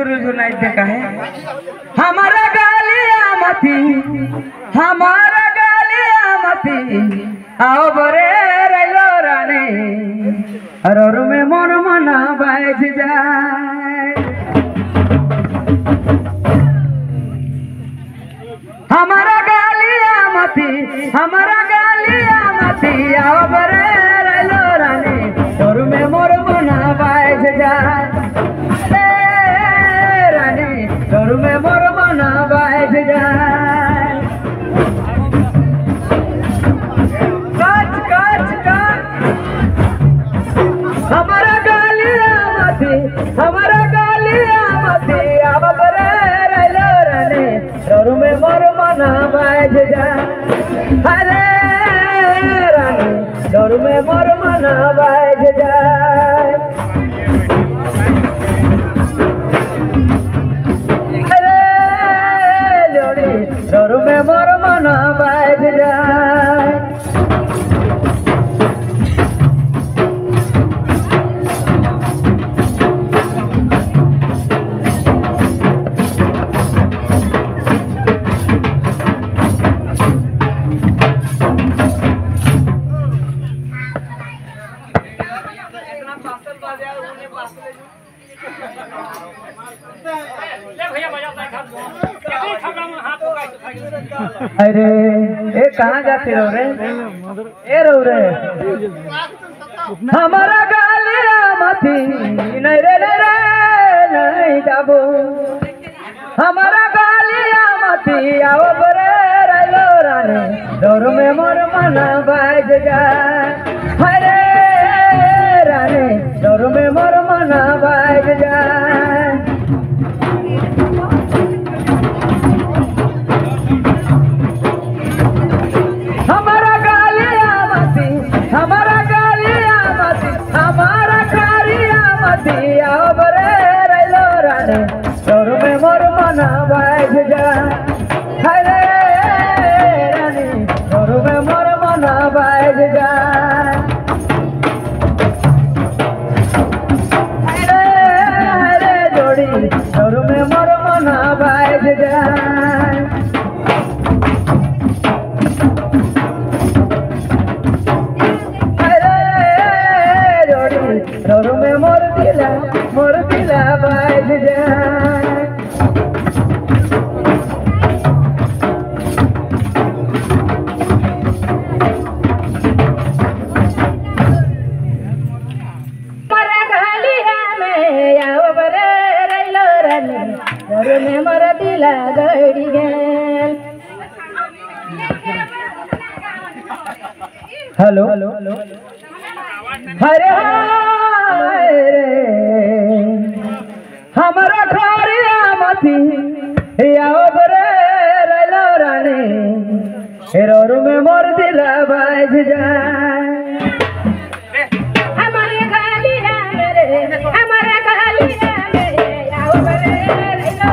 झुरु झुनाई देखा है हमारा गालिया मती हमारा गालिया मती आओ बरे रैलो रानी अरोर में मन मना बैठ जाए हमारा गालिया मती आओ बरे रैलो रानी अरोर में मोर मना बैठ जाए रानी अरोर में मोर मना बैठ जाए हमारा गालिया मती अब बरे रैलो रानी अरोर में मोर मना बैठ जाए अरे रानी अरोर में मोर मना बैठ जाए अरे जोड़ी अरोर में मोर मना बैठ जाए अरे ये कहाँ जाते रहो रे ए रहो रे हमारा गालिया मती नहीं रे नहीं जाबो हमारा गालिया मती आओ बरे रैलो रानी अरोर में मोर मना बैठ जाए अरे रानी अरोर में मोर मना बैठ जाए हमारा गालिया मती आओ बरे रैलो रानी अरोर में मोर मना बैठ जाए अरे रानी अरोर में मोर मना बैठ जाए अरे जोड़ी अरोर में मोर मना बैठ जाए अरोर में मोर दिला बैठ जाए हमारा गालिया में आओ बरे रैलो रानी अरोर में मोर दिला गड़ी गेल हेलो हरे रे हमारा खारिया मती आओ बरे रैलो रानी अरोर में मोर दिला बैठ जाए हमारा गालिया में आओ बरे रैलो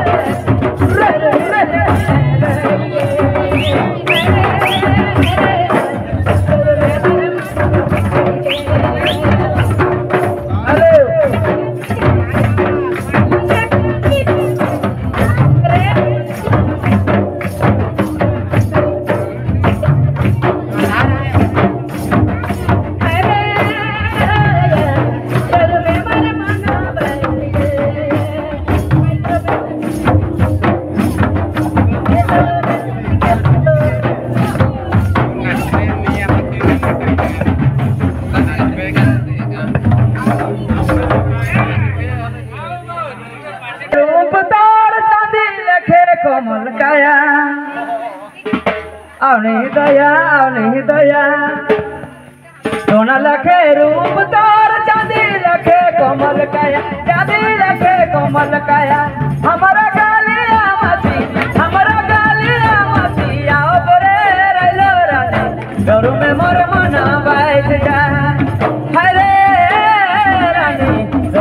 कमल काया आवनी दया सोना लखे रूप तोर चांदी लखे कमल काया हमारा गालिया मती आओ बरे रैलो रानी अरोर में मोर मना बैठ जाए अरे रानी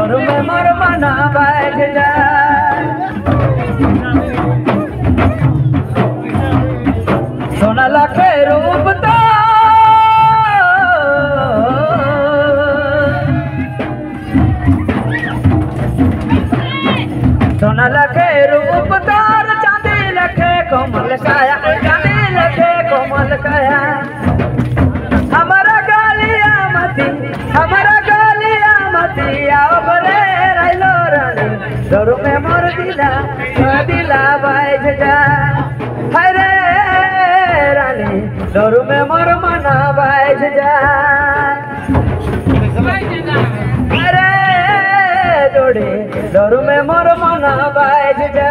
अरोर में मोर मना बैठ जाए सोना लखे रूप तो सोना लखे रूप तार चांदी लखे कोमल काया चांदी लखे कोमल काया हमारा गालिया मती आओ बरे राइलो रानी डोरू में मोर दिला बाइज जा हाय रे रानी डोरू में मोर मना बाइज जा अरे जोड़ी डोरू में मोर मना बाइज जा।